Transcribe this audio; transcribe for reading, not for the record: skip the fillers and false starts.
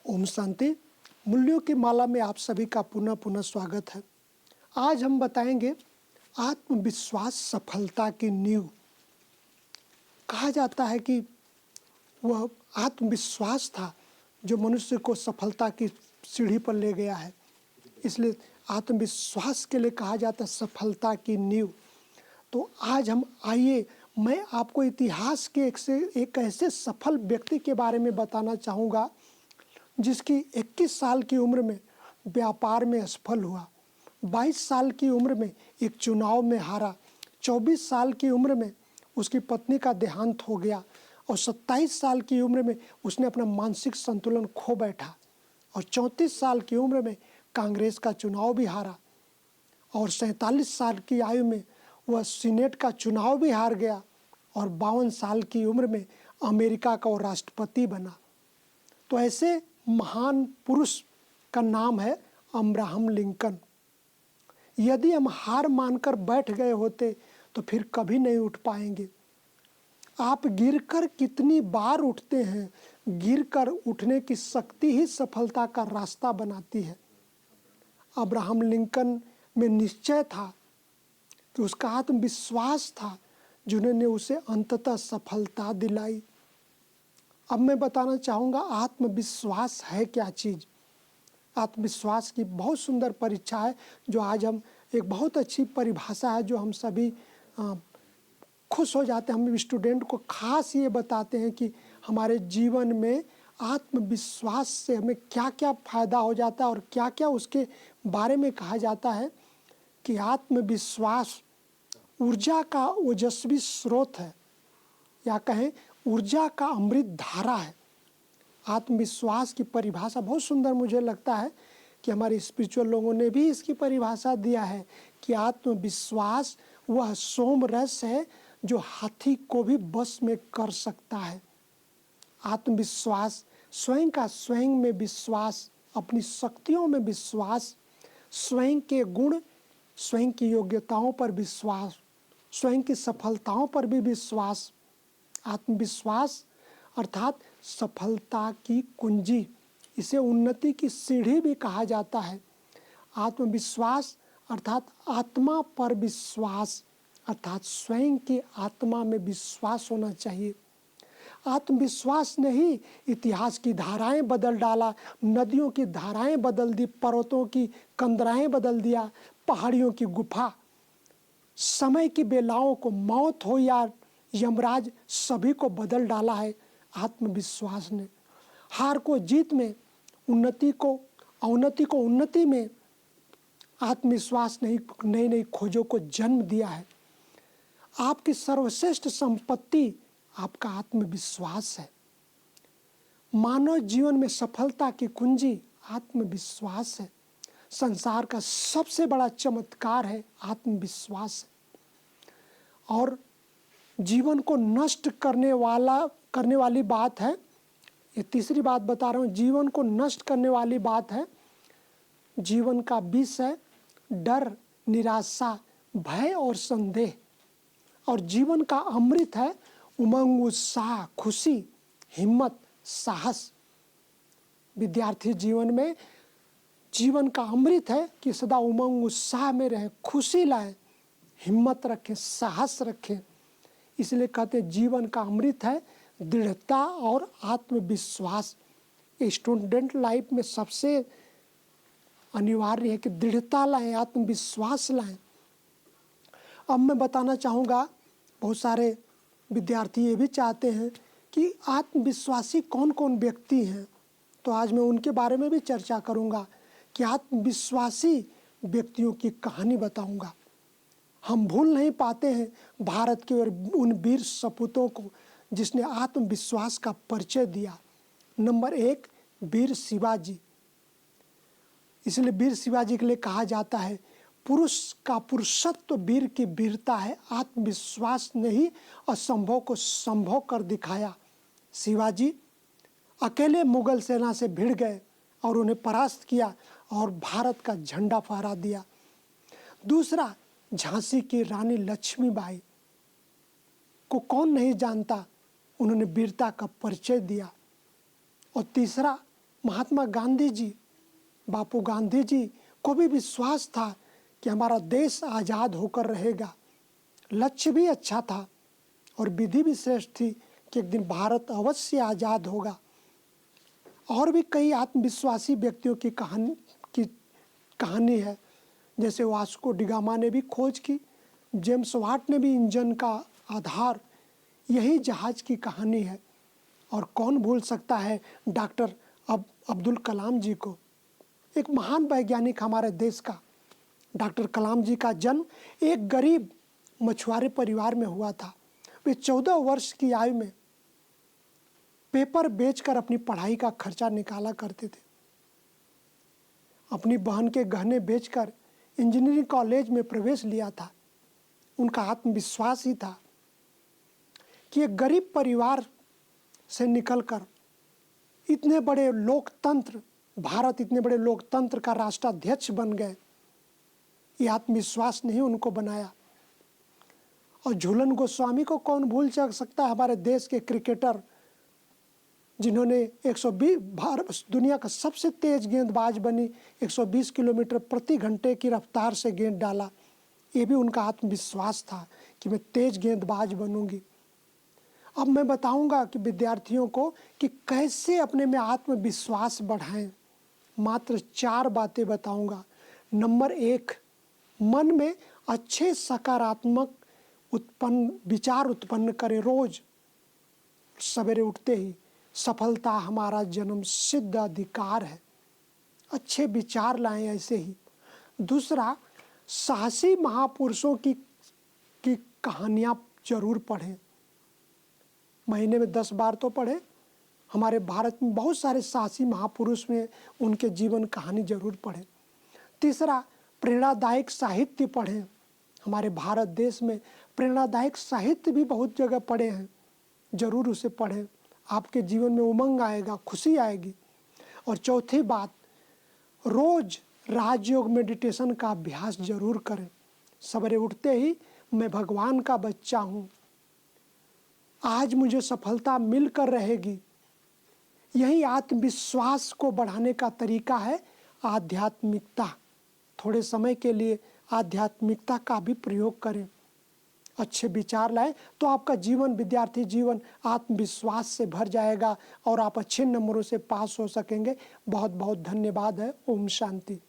ओम शांति। मूल्यों की माला में आप सभी का पुनः पुनः स्वागत है। आज हम बताएंगे आत्मविश्वास सफलता की नींव। कहा जाता है कि वह आत्मविश्वास था जो मनुष्य को सफलता की सीढ़ी पर ले गया है। इसलिए आत्मविश्वास के लिए कहा जाता है सफलता की नींव। तो आज हम आइए, मैं आपको इतिहास के एक ऐसे सफल व्यक्ति के बारे में बताना चाहूँगा जिसकी 21 साल की उम्र में व्यापार में असफल हुआ, 22 साल की उम्र में एक चुनाव में हारा, 24 साल की उम्र में उसकी पत्नी का देहांत हो गया और 27 साल की उम्र में उसने अपना मानसिक संतुलन खो बैठा और 34 साल की उम्र में कांग्रेस का चुनाव भी हारा और 47 साल की आयु में वह सीनेट का चुनाव भी हार गया और 52 साल की उम्र में अमेरिका का वो राष्ट्रपति बना। तो ऐसे महान पुरुष का नाम है अब्राहम लिंकन। यदि हम हार मानकर बैठ गए होते तो फिर कभी नहीं उठ पाएंगे। आप गिरकर कितनी बार उठते हैं, गिरकर उठने की शक्ति ही सफलता का रास्ता बनाती है। अब्राहम लिंकन में निश्चय था कि उसका आत्मविश्वास था जिन्होंने उसे अंततः सफलता दिलाई। अब मैं बताना चाहूँगा आत्मविश्वास है क्या चीज़। आत्मविश्वास की बहुत सुंदर परीक्षा है जो आज हम एक बहुत अच्छी परिभाषा है जो हम सभी खुश हो जाते हैं। हम स्टूडेंट को खास ये बताते हैं कि हमारे जीवन में आत्मविश्वास से हमें क्या क्या फ़ायदा हो जाता है और क्या क्या उसके बारे में कहा जाता है कि आत्मविश्वास ऊर्जा का ओजस्वी स्रोत है या कहें ऊर्जा का अमृत धारा है। आत्मविश्वास की परिभाषा बहुत सुंदर मुझे लगता है कि हमारे स्पिरिचुअल लोगों ने भी इसकी परिभाषा दिया है कि आत्मविश्वास वह सोम रस है जो हाथी को भी बस में कर सकता है। आत्मविश्वास स्वयं का स्वयं में विश्वास, अपनी शक्तियों में विश्वास, स्वयं के गुण, स्वयं की योग्यताओं पर विश्वास, स्वयं की सफलताओं पर भी विश्वास। आत्मविश्वास अर्थात सफलता की कुंजी, इसे उन्नति की सीढ़ी भी कहा जाता है। आत्मविश्वास अर्थात आत्मा पर विश्वास, अर्थात स्वयं की आत्मा में विश्वास होना चाहिए। आत्मविश्वास ने ही इतिहास की धाराएं बदल डाला, नदियों की धाराएं बदल दी, पर्वतों की कंदराएं बदल दिया, पहाड़ियों की गुफा, समय की बेलाओं को, मौत हो या यमराज, सभी को बदल डाला है आत्मविश्वास ने। हार को जीत में, उन्नति को अवनति को उन्नति में आत्मविश्वास ने नई नई खोजों को जन्म दिया है। आपकी सर्वश्रेष्ठ संपत्ति आपका आत्मविश्वास है। मानव जीवन में सफलता की कुंजी आत्मविश्वास है। संसार का सबसे बड़ा चमत्कार है आत्मविश्वास और जीवन को नष्ट करने वाली बात है। ये तीसरी बात बता रहा हूँ, जीवन को नष्ट करने वाली बात है। जीवन का विष है डर, निराशा, भय और संदेह और जीवन का अमृत है उमंग, उत्साह, खुशी, हिम्मत, साहस। विद्यार्थी जीवन में जीवन का अमृत है कि सदा उमंग उत्साह में रहे, खुशी लाए, हिम्मत रखें, साहस रखें। इसलिए कहते हैं जीवन का अमृत है दृढ़ता और आत्मविश्वास। स्टूडेंट लाइफ में सबसे अनिवार्य है कि दृढ़ता लाएं, आत्मविश्वास लाएं। अब मैं बताना चाहूँगा, बहुत सारे विद्यार्थी ये भी चाहते हैं कि आत्मविश्वासी कौन कौन व्यक्ति हैं, तो आज मैं उनके बारे में भी चर्चा करूँगा कि आत्मविश्वासी व्यक्तियों की कहानी बताऊँगा। हम भूल नहीं पाते हैं भारत के और उन वीर सपूतों को जिसने आत्मविश्वास का परिचय दिया। नंबर 1 वीर शिवाजी। इसलिए वीर शिवाजी के लिए कहा जाता है पुरुष का पुरुषत्व वीर की वीरता है, आत्मविश्वास ने ही असंभव को संभव कर दिखाया। शिवाजी अकेले मुगल सेना से भिड़ गए और उन्हें परास्त किया और भारत का झंडा फहरा दिया। दूसरा झांसी की रानी लक्ष्मीबाई को कौन नहीं जानता, उन्होंने वीरता का परिचय दिया। और तीसरा महात्मा गांधी जी, बापू गांधी जी को भी विश्वास था कि हमारा देश आज़ाद होकर रहेगा। लक्ष्य भी अच्छा था और विधि भी श्रेष्ठ थी कि एक दिन भारत अवश्य आज़ाद होगा। और भी कई आत्मविश्वासी व्यक्तियों की कहानी है, जैसे वास्को डिगामा ने भी खोज की, जेम्स वाट ने भी इंजन का आधार यही जहाज की कहानी है। और कौन भूल सकता है डॉक्टर अब्दुल कलाम जी को, एक महान वैज्ञानिक हमारे देश का। डॉक्टर कलाम जी का जन्म एक गरीब मछुआरे परिवार में हुआ था। वे 14 वर्ष की आयु में पेपर बेचकर अपनी पढ़ाई का खर्चा निकाला करते थे। अपनी बहन के गहने बेचकर इंजीनियरिंग कॉलेज में प्रवेश लिया था। उनका आत्मविश्वास ही था कि एक गरीब परिवार से निकलकर इतने बड़े लोकतंत्र, भारत इतने बड़े लोकतंत्र का राष्ट्राध्यक्ष बन गए। ये आत्मविश्वास नहीं उनको बनाया। और झूलन गोस्वामी को कौन भूल सकता है, हमारे देश के क्रिकेटर, जिन्होंने 120 दुनिया का सबसे तेज गेंदबाज बनी, 120 किलोमीटर प्रति घंटे की रफ्तार से गेंद डाला। ये भी उनका आत्मविश्वास था कि मैं तेज गेंदबाज बनूंगी। अब मैं बताऊंगा कि विद्यार्थियों को कि कैसे अपने में आत्मविश्वास बढ़ाएं। मात्र 4 बातें बताऊंगा। नंबर 1, मन में अच्छे सकारात्मक विचार उत्पन्न करें। रोज सवेरे उठते ही, सफलता हमारा जन्म सिद्ध अधिकार है, अच्छे विचार लाएं ऐसे ही। दूसरा, साहसी महापुरुषों की कहानियां जरूर पढ़ें, महीने में 10 बार तो पढ़ें। हमारे भारत में बहुत सारे साहसी महापुरुष में, उनके जीवन कहानी जरूर पढ़ें। तीसरा, प्रेरणादायक साहित्य पढ़ें। हमारे भारत देश में प्रेरणादायक साहित्य भी बहुत जगह पढ़े हैं, जरूर उसे पढ़ें। आपके जीवन में उमंग आएगा, खुशी आएगी। और चौथी बात, रोज राजयोग मेडिटेशन का अभ्यास जरूर करें। सवेरे उठते ही मैं भगवान का बच्चा हूँ, आज मुझे सफलता मिलकर रहेगी। यही आत्मविश्वास को बढ़ाने का तरीका है आध्यात्मिकता। थोड़े समय के लिए आध्यात्मिकता का भी प्रयोग करें, अच्छे विचार लाएं, तो आपका जीवन, विद्यार्थी जीवन आत्मविश्वास से भर जाएगा और आप अच्छे नंबरों से पास हो सकेंगे। बहुत बहुत धन्यवाद है। ओम शांति।